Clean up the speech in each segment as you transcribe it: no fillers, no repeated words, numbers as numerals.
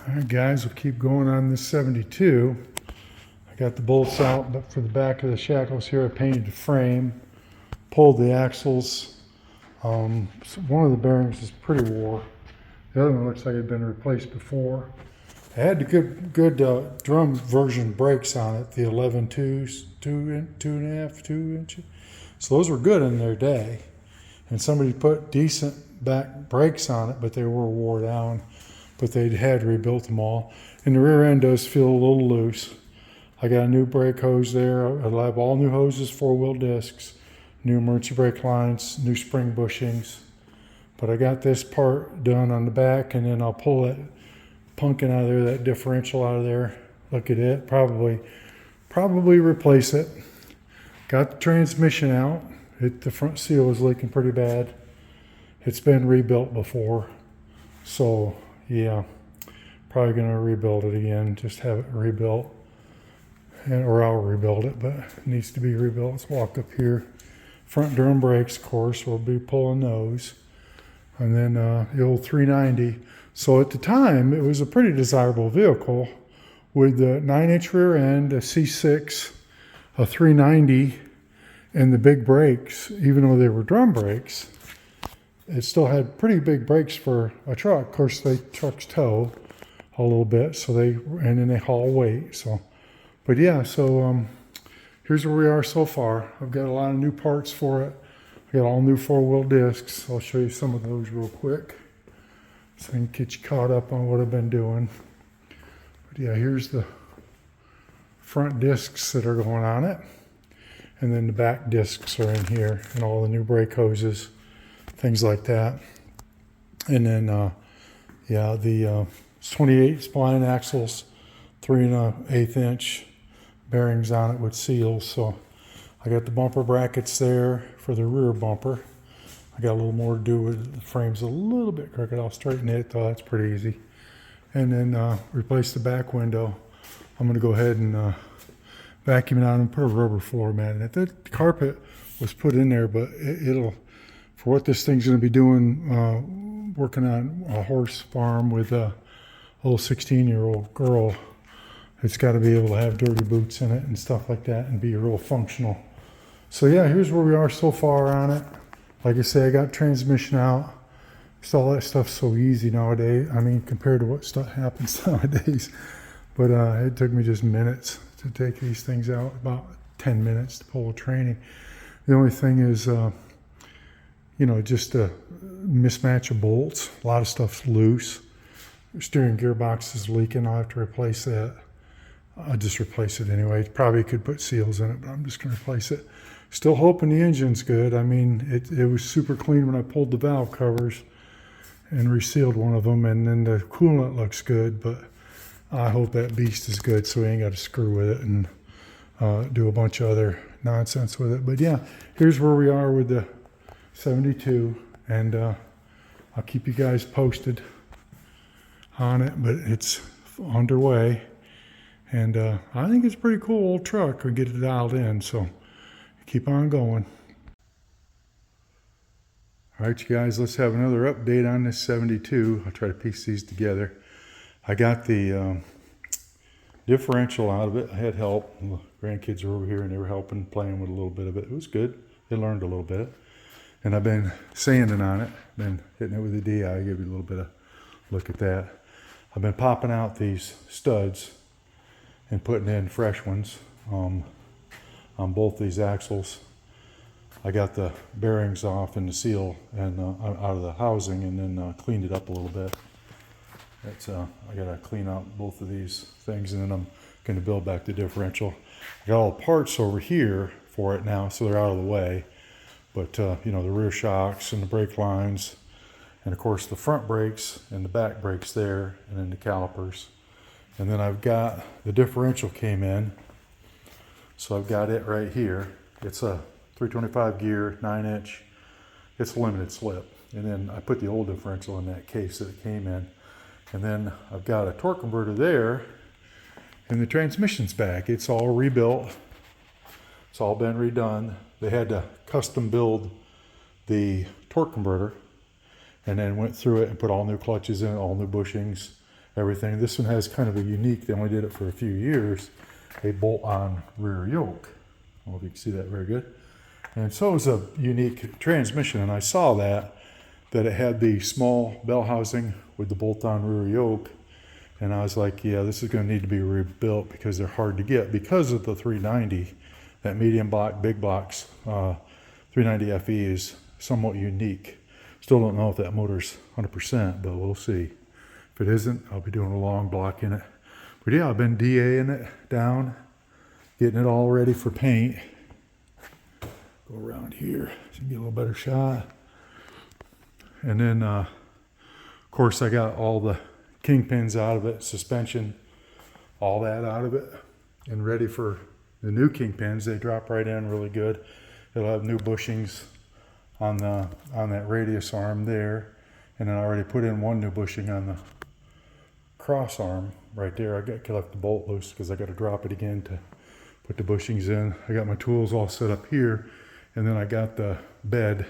All right, guys, we'll keep going on this 72. I got the bolts out, but for the back of the shackles here, I painted the frame, pulled the axles. So one of the bearings is pretty wore. The other one looks like it had been replaced before. I had the good drum version brakes on it, the 11 twos, 2.5 inches. So those were good in their day. And somebody put decent back brakes on it, but they were wore down. But they had rebuilt them all. And the rear end does feel a little loose. I got a new brake hose there. I'll have all new hoses, 4-wheel discs, new emergency brake lines, new spring bushings. But I got this part done on the back, and then I'll pull that pumpkin out of there, that differential out of there. Look at it. Probably replace it. Got the transmission out. The front seal was leaking pretty bad. It's been rebuilt before. So yeah, probably gonna rebuild it again, just have it rebuilt. Or I'll rebuild it, but it needs to be rebuilt. Let's walk up here. Front drum brakes, of course, we'll be pulling those. And then the old 390. So at the time, it was a pretty desirable vehicle with the 9-inch rear end, a C6, a 390, and the big brakes. Even though they were drum brakes, it still had pretty big brakes for a truck. Of course, trucks tow a little bit, and then they haul weight. So, but yeah, so here's where we are so far. I've got a lot of new parts for it. I got all new 4-wheel discs. I'll show you some of those real quick, so I can get you caught up on what I've been doing. But yeah, here's the front discs that are going on it, and then the back discs are in here, and all the new brake hoses, things like that. And then yeah, the 28 spline axles, 3 1/8 inch bearings on it with seals. So I got the bumper brackets there for the rear bumper. I got a little more to do with it. The frame's a little bit crooked. I'll straighten it though, that's pretty easy. And then replace the back window. I'm gonna go ahead and vacuum it out and put a rubber floor mat in it. The carpet was put in there, but it'll, for what this thing's gonna be doing, working on a horse farm with a little 16-year-old girl, it's got to be able to have dirty boots in it and stuff like that and be real functional. So yeah, here's where we are so far on it. Like I say, I got transmission out. Just all that stuff's so easy nowadays. I mean, compared to what stuff happens nowadays. But it took me just minutes to take these things out, about 10 minutes to pull a training. The only thing is, you know, just a mismatch of bolts. A lot of stuff's loose. The steering gearbox is leaking. I'll have to replace that. I'll just replace it anyway. Probably could put seals in it, but I'm just going to replace it. Still hoping the engine's good. I mean, it was super clean when I pulled the valve covers and resealed one of them, and then the coolant looks good, but I hope that beast is good so we ain't got to screw with it and do a bunch of other nonsense with it. But yeah, here's where we are with the 72, and I'll keep you guys posted on it, but it's underway. And I think it's a pretty cool old truck. We get it dialed in, so keep on going. All right, you guys, let's have another update on this 72. I'll try to piece these together. I got the differential out of it. I had help. The grandkids were over here and they were helping, playing with a little bit of it. It was good. They learned a little bit. And I've been sanding on it, been hitting it with the DI. I'll give you a little bit of look at that. I've been popping out these studs and putting in fresh ones on both these axles. I got the bearings off and the seal and out of the housing, and then cleaned it up a little bit. That's I gotta clean out both of these things, and then I'm gonna build back the differential. I got all the parts over here for it now, so they're out of the way. But you know, the rear shocks and the brake lines, and of course the front brakes and the back brakes there, and then the calipers. And then I've got the differential came in, so I've got it right here. It's a 325 gear, 9-inch. It's a limited slip. And then I put the old differential in that case that it came in. And then I've got a torque converter there, and the transmission's back. It's all rebuilt. It's all been redone. They had to custom build the torque converter, and then went through it and put all new clutches in, all new bushings, everything. This one has kind of a unique, they only did it for a few years, a bolt-on rear yoke. I don't know if you can see that very good. And so it's a unique transmission, and I saw that it had the small bell housing with the bolt-on rear yoke, and I was like, yeah, this is going to need to be rebuilt because they're hard to get because of the 390. That medium block, big blocks, 390 FE is somewhat unique. Still don't know if that motor's 100%, but we'll see. If it isn't, I'll be doing a long block in it. But yeah, I've been DAing it down, getting it all ready for paint. Go around here so you get a little better shot. And then, of course, I got all the kingpins out of it, suspension, all that out of it, and ready for the new kingpins. They drop right in really good. It'll have new bushings on that radius arm there, and then I already put in one new bushing on the cross arm right there. I got to left the bolt loose because I got to drop it again to put the bushings in. I got my tools all set up here, and then I got the bed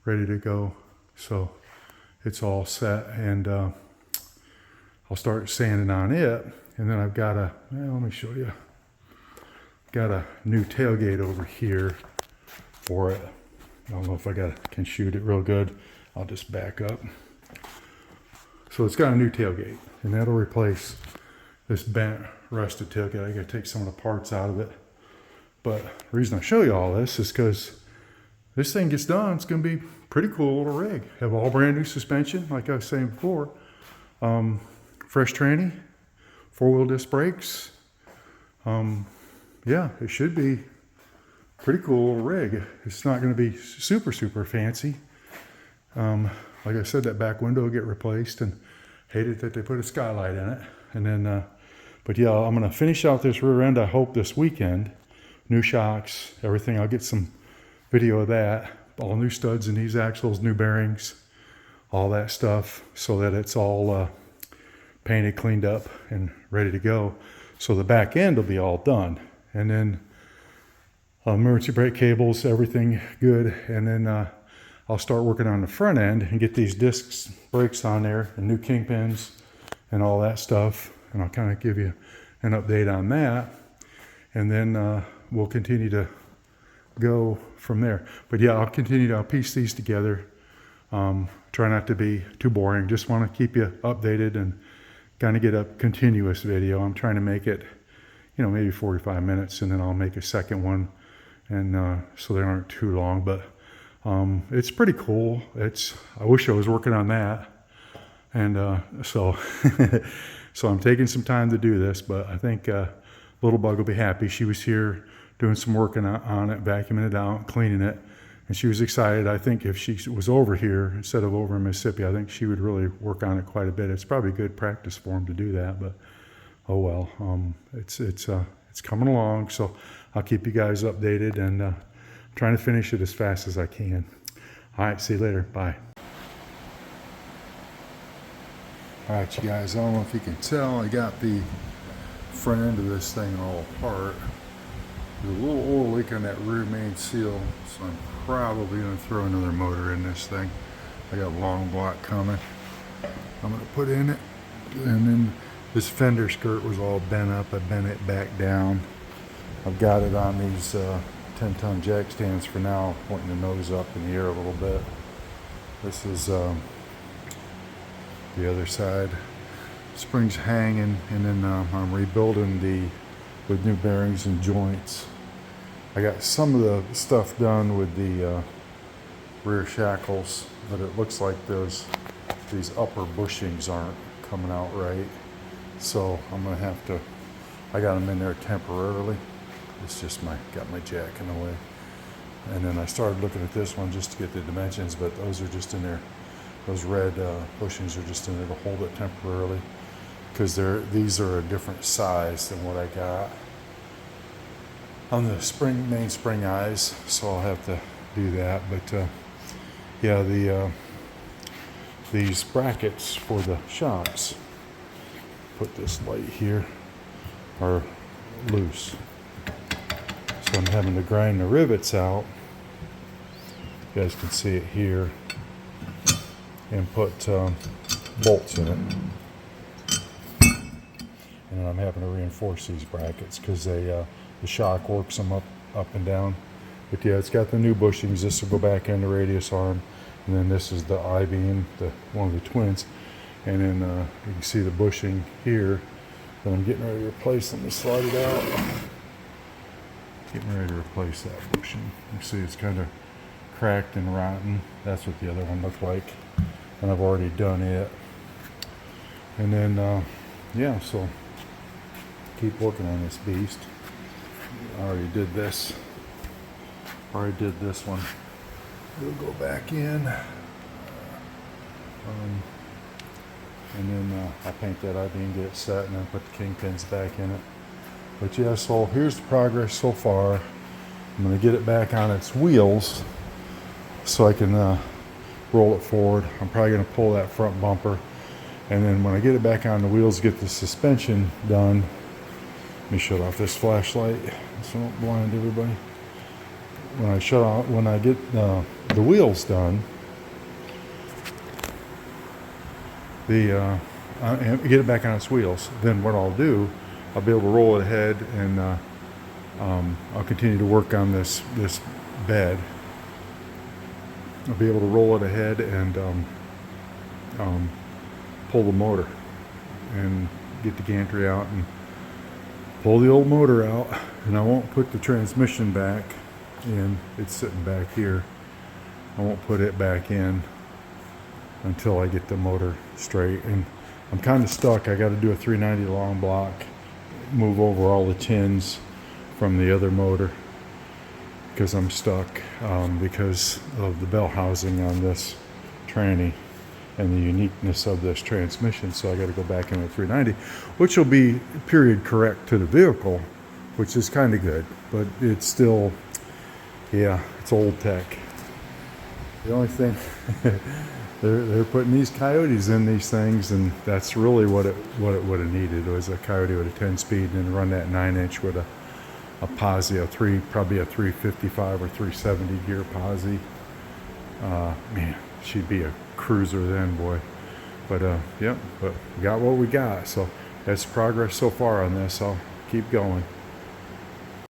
ready to go, so it's all set, and I'll start sanding on it. And then I've got let me show you. Got a new tailgate over here for it. I don't know if I can shoot it real good. I'll just back up. So it's got a new tailgate, and that'll replace this bent, rusted tailgate. I gotta take some of the parts out of it. But the reason I show you all this is because this thing gets done, it's gonna be pretty cool little rig. Have all brand new suspension, like I was saying before. Fresh tranny, 4-wheel disc brakes. Yeah, it should be pretty cool little rig. It's not gonna be super, super fancy. Like I said, that back window will get replaced, and hated that they put a skylight in it. And then, but yeah, I'm gonna finish out this rear end, I hope, this weekend. New shocks, everything. I'll get some video of that. All new studs in these axles, new bearings, all that stuff, so that it's all painted, cleaned up, and ready to go. So the back end will be all done. And then emergency brake cables, everything good. And then I'll start working on the front end and get these discs, brakes on there, and new kingpins and all that stuff. And I'll kind of give you an update on that. And then we'll continue to go from there. But yeah, I'll piece these together. Try not to be too boring. Just want to keep you updated and kind of get a continuous video. I'm trying to make it, maybe 45 minutes, and then I'll make a second one, and so they aren't too long. But it's pretty cool. I wish I was working on that, and so so I'm taking some time to do this. But I think Little Bug will be happy. She was here doing some work on it, vacuuming it out, cleaning it, and she was excited. I think if she was over here instead of over in Mississippi, I think she would really work on it quite a bit. It's probably good practice for him to do that, but oh well. It's coming along, so I'll keep you guys updated, and trying to finish it as fast as I can. All right, see you later. Bye. All right, you guys, I don't know if you can tell, I got the front end of this thing all apart. There's a little oil leak on that rear main seal, so I'm probably going to throw another motor in this thing. I got a long block coming. I'm going to put in it, and then this fender skirt was all bent up. I bent it back down. I've got it on these 10-ton jack stands for now, pointing the nose up in the air a little bit. This is the other side. Springs hanging, and then I'm rebuilding with new bearings and joints. I got some of the stuff done with the rear shackles, but it looks like these upper bushings aren't coming out right. So I'm gonna have to, I got them in there temporarily. It's just got my jack in the way. And then I started looking at this one just to get the dimensions, but those are just in there. Those red bushings are just in there to hold it temporarily, because these are a different size than what I got on the main spring eyes, so I'll have to do that. But yeah, these brackets for the shocks, put this light here, are loose, so I'm having to grind the rivets out. You guys can see it here, and put bolts in it. and then I'm having to reinforce these brackets because the shock works them up and down. But yeah, it's got the new bushings. This will go back in the radius arm, and then this is the I-beam, one of the twins. And then you can see the bushing here that I'm getting ready to replace. Let me slide it out. Getting ready to replace that bushing. You see it's kind of cracked and rotten. That's what the other one looked like, and I've already done it. And then yeah, so keep working on this beast. I already did this. Already did this one. We'll go back in, and then I'll paint that I-beam, get it set, and then put the kingpins back in it. But yeah, so here's the progress so far. I'm going to get it back on its wheels so I can roll it forward. I'm probably going to pull that front bumper, and then when I get it back on the wheels, get the suspension done. Let me shut off this flashlight so I don't blind everybody. When I get the wheels done, and get it back on its wheels, then what I'll do, I'll be able to roll it ahead, and I'll continue to work on this bed. I'll be able to roll it ahead and pull the motor and get the gantry out and pull the old motor out, and I won't put the transmission back in. It's sitting back here. I won't put it back in until I get the motor straight, and I'm kind of stuck. I got to do a 390 long block, move over all the tins from the other motor because I'm stuck because of the bell housing on this tranny and the uniqueness of this transmission. So I got to go back in at 390, which will be period correct to the vehicle, which is kind of good, but it's still, yeah, it's old tech. The only thing, they're putting these coyotes in these things, and that's really what it would have needed. It was a coyote with a 10-speed, and then run that 9-inch with a posi, probably a 355 or 370 gear posi. Man, she'd be a cruiser then, boy. But yeah, but we got what we got. So that's progress so far on this. I'll keep going.